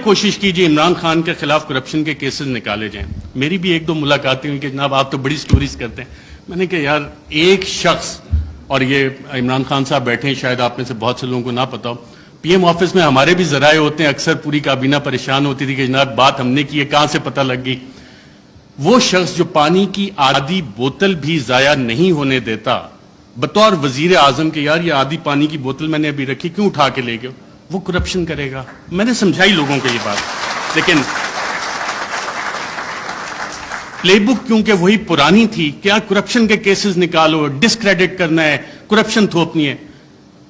کوشش کیجیے عمران خان کے خلاف کرپشن کے کیسز نکالے جائیں. میری بھی ایک دو ملاقاتیں ہوئی کہ جناب آپ تو بڑی سٹوریز کرتے ہیں. میں نے کہا یار ایک شخص, اور یہ عمران خان صاحب بیٹھے ہیں, شاید آپ میں سے بہت سے لوگوں کو نہ پتا ہو, پی ایم آفس میں ہمارے بھی ذرائع ہوتے ہیں, اکثر پوری کابینہ پریشان ہوتی تھی کہ جناب بات ہم نے کی ہے, کہاں سے پتہ لگ گئی. وہ شخص جو پانی کی آدھی بوتل بھی ضائع نہیں ہونے دیتا بطور وزیر اعظم کے, یار یہ آدھی پانی کی بوتل میں نے ابھی رکھی, کیوں اٹھا کے لے گئے, وہ کرپشن کرے گا. میں نے سمجھائی لوگوں کو یہ بات, لیکن پلے بک کیونکہ وہی پرانی تھی, کیا کرپشن کے کیسز نکالو, ڈسکریڈٹ کرنا ہے, کرپشن تھوپنی ہے.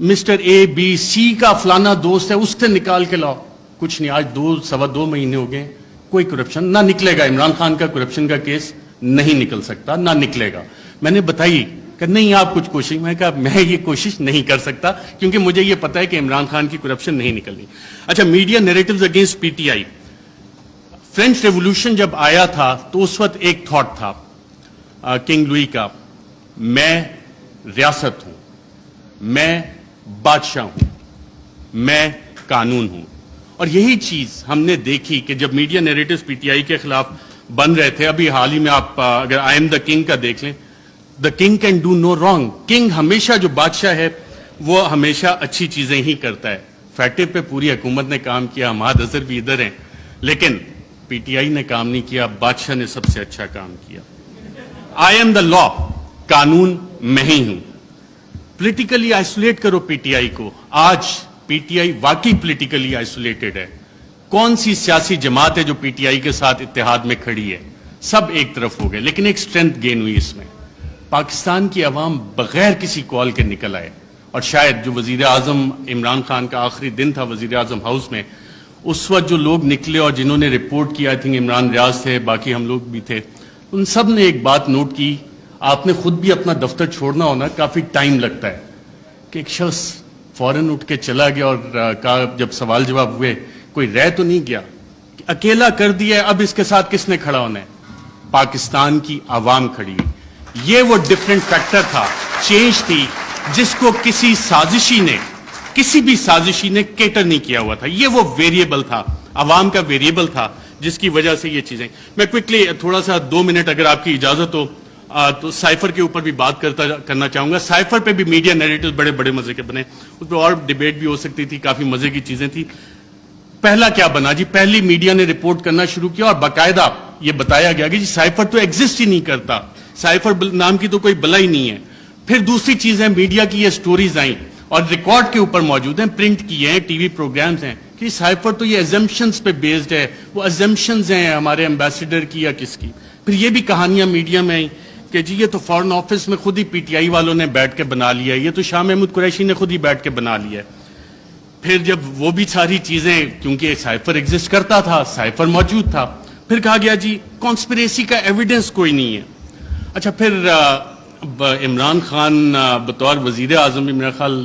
مسٹر اے بی سی کا فلانا دوست ہے, اس سے نکال کے لاؤ, کچھ نہیں. آج 2 مہینے ہو گئے, کوئی کرپشن نہ نکلے گا. عمران خان کا کرپشن کا کیس نہیں نکل سکتا, نہ نکلے گا. میں نے بتائی کہ نہیں آپ کچھ کوشش, میں نے کہا میں یہ کوشش نہیں کر سکتا کیونکہ مجھے یہ پتا ہے کہ عمران خان کی کرپشن نہیں نکلنی. اچھا, media narratives against P T I. French revolution جب آیا تھا تو اس وقت ایک تھاٹ تھا کنگ لوئی کا, میں ریاست ہوں, میں بادشاہ ہوں, میں قانون ہوں. اور یہی چیز ہم نے دیکھی کہ جب media narratives P T I کے خلاف بن رہے تھے. ابھی حال ہی میں آپ اگر آئی ایم دا کنگ کا دیکھ لیں, the king can do no wrong. King ہمیشہ, جو بادشاہ ہے وہ ہمیشہ اچھی چیزیں ہی کرتا ہے. فیٹو پہ پوری حکومت نے کام کیا, ہماد اظہر بھی ادھر ہیں, لیکن پی ٹی آئی نے کام نہیں کیا, بادشاہ نے سب سے اچھا کام کیا. آئی ایم دا لا, قانون میں ہی ہوں. پولیٹیکلی آئسولیٹ کرو پی ٹی آئی کو. آج پی ٹی آئی واقعی پولیٹیکلی آئسولیٹڈ ہے. کون سی سیاسی جماعت ہے جو پی ٹی آئی کے ساتھ اتحاد میں کھڑی ہے؟ سب ایک طرف ہو گئے, لیکن ایک اسٹرینتھ گین ہوئی اس میں. پاکستان کی عوام بغیر کسی کال کے نکل آئے, اور شاید جو وزیر اعظم عمران خان کا آخری دن تھا وزیر اعظم ہاؤس میں, اس وقت جو لوگ نکلے اور جنہوں نے رپورٹ کیا, آئی تھنک عمران ریاض تھے, باقی ہم لوگ بھی تھے, ان سب نے ایک بات نوٹ کی. آپ نے خود بھی اپنا دفتر چھوڑنا ہونا, کافی ٹائم لگتا ہے, کہ ایک شخص فوراً اٹھ کے چلا گیا اور کہا, جب سوال جواب ہوئے, کوئی رہ تو نہیں گیا, اکیلا کر دیا, اب اس کے ساتھ کس نے کھڑا ہونا ہے؟ پاکستان کی عوام کھڑی. یہ وہ ڈفرینٹ فیکٹر تھا, چینج تھی, جس کو کسی بھی سازشی نے کیٹر نہیں کیا ہوا تھا. یہ وہ ویریبل تھا, عوام کا ویریبل تھا, جس کی وجہ سے یہ چیزیں. میں کوئکلی تھوڑا سا 2 منٹ اگر آپ کی اجازت ہو تو سائفر کے اوپر بھی بات کرنا چاہوں گا. سائفر پہ بھی میڈیا نیریٹیوز بڑے بڑے مزے کے بنے, اس پہ اور ڈیبیٹ بھی ہو سکتی تھی, کافی مزے کی چیزیں تھی. پہلا کیا بنا جی, پہلی میڈیا نے رپورٹ کرنا شروع کیا اور باقاعدہ یہ بتایا گیا کہ جی سائفر تو ایگزسٹ ہی نہیں کرتا, سائفر نام کی تو کوئی بلا ہی نہیں ہے. پھر دوسری چیز ہے, میڈیا کی یہ سٹوریز آئیں اور ریکارڈ کے اوپر موجود ہیں, پرنٹ کیے ہیں, ٹی وی پروگرامز ہیں, کہ سائفر تو یہ ایزمپشنز پہ بیسڈ ہے. وہ ایزمپشنز ہیں ہمارے ایمبیسڈر کی یا کس کی. پھر یہ بھی کہانیاں میڈیا میں آئیں کہ جی یہ تو فارن آفس میں خود ہی پی ٹی آئی والوں نے بیٹھ کے بنا لیا ہے, یہ تو شاہ محمود قریشی نے خود ہی بیٹھ کے بنا لیا ہے. پھر جب وہ بھی ساری چیزیں, کیونکہ سائفر ایگزسٹ کرتا تھا, سائفر موجود تھا, پھر کہا گیا جی کانسپریسی کا ایویڈنس کوئی نہیں ہے. اچھا, پھر عمران خان بطور وزیر اعظم, میرا خیال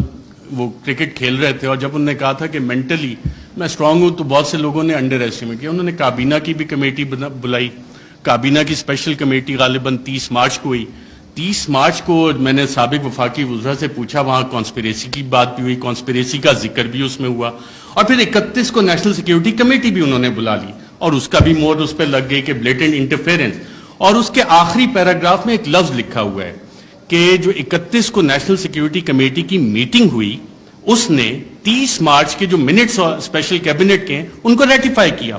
وہ کرکٹ کھیل رہے تھے, اور جب انہوں نے کہا تھا کہ مینٹلی میں اسٹرانگ ہوں, تو بہت سے لوگوں نے انڈر ایسٹیمیٹ کیا. انہوں نے کابینہ کی بھی کمیٹی بلائی, کابینہ کی اسپیشل کمیٹی غالباً 30 مارچ کو ہوئی. 30 مارچ کو میں نے سابق وفاقی وزراء سے پوچھا, وہاں کانسپریسی کی بات بھی ہوئی, کانسپریسی کا ذکر بھی اس میں ہوا, اور پھر 31 کو نیشنل سیکیورٹی کمیٹی بھی انہوں نے بلا لی, اور اس کا بھی مور اس پہ لگ گئی کہ بلیٹنٹ انٹرفیرنس. اور اس کے آخری پیراگراف میں ایک لفظ لکھا ہوا ہے کہ جو 31 کو نیشنل سیکیورٹی کمیٹی کی میٹنگ ہوئی, اس نے 30 مارچ کے جو منٹس اسپیشل کیبنٹ کے ہیں ان کو ریٹیفائی کیا.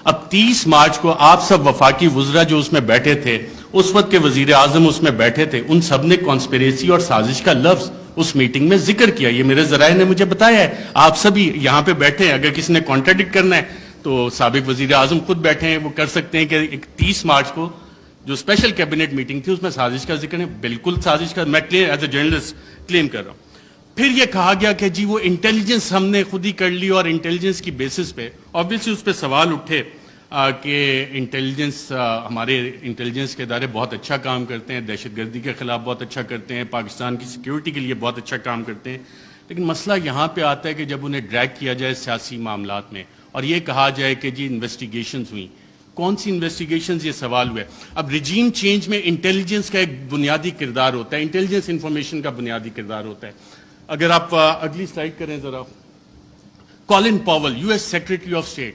اب 30 مارچ کو آپ سب وفاقی وزراء جو اس میں بیٹھے تھے, اس وقت کے وزیر اعظم اس میں بیٹھے تھے, ان سب نے کانسپریسی اور سازش کا لفظ اس میٹنگ میں ذکر کیا. یہ میرے ذرائع نے مجھے بتایا ہے, آپ سبھی یہاں پہ بیٹھے ہیں, اگر کسی نے کانٹراڈکٹ کرنا ہے تو سابق وزیر اعظم خود بیٹھے ہیں, وہ کر سکتے ہیں کہ 30 مارچ کو جو اسپیشل کیبنٹ میٹنگ تھی اس میں سازش کا ذکر ہے. بالکل سازش کا, میں ایز اے جرنلسٹ کلیم کر رہا ہوں. پھر یہ کہا گیا کہ جی وہ انٹیلیجنس ہم نے خود ہی کر لی, اور انٹیلیجنس کی بیسس پہ آبویسلی اس پہ سوال اٹھے کہ انٹیلیجنس, ہمارے انٹیلیجنس کے ادارے بہت اچھا کام کرتے ہیں, دہشت گردی کے خلاف بہت اچھا کرتے ہیں, پاکستان کی سیکیورٹی کے لیے بہت اچھا کام کرتے ہیں. لیکن مسئلہ یہاں پہ آتا ہے کہ جب انہیں ڈریگ کیا جائے سیاسی معاملات میں, اور یہ کہا جائے کہ جی انویسٹیگیشنز ہوئیں, کون سی انویسٹیگیشنز, یہ سوال ہوا ہے. اب ریجیم چینج میں انٹیلیجنس کا ایک بنیادی کردار ہوتا ہے, انٹیلیجنس انفارمیشن کا بنیادی کردار ہوتا ہے. اگر آپ اگلی سلائیڈ کریں ذرا, Colin Powell, U S secretary of state,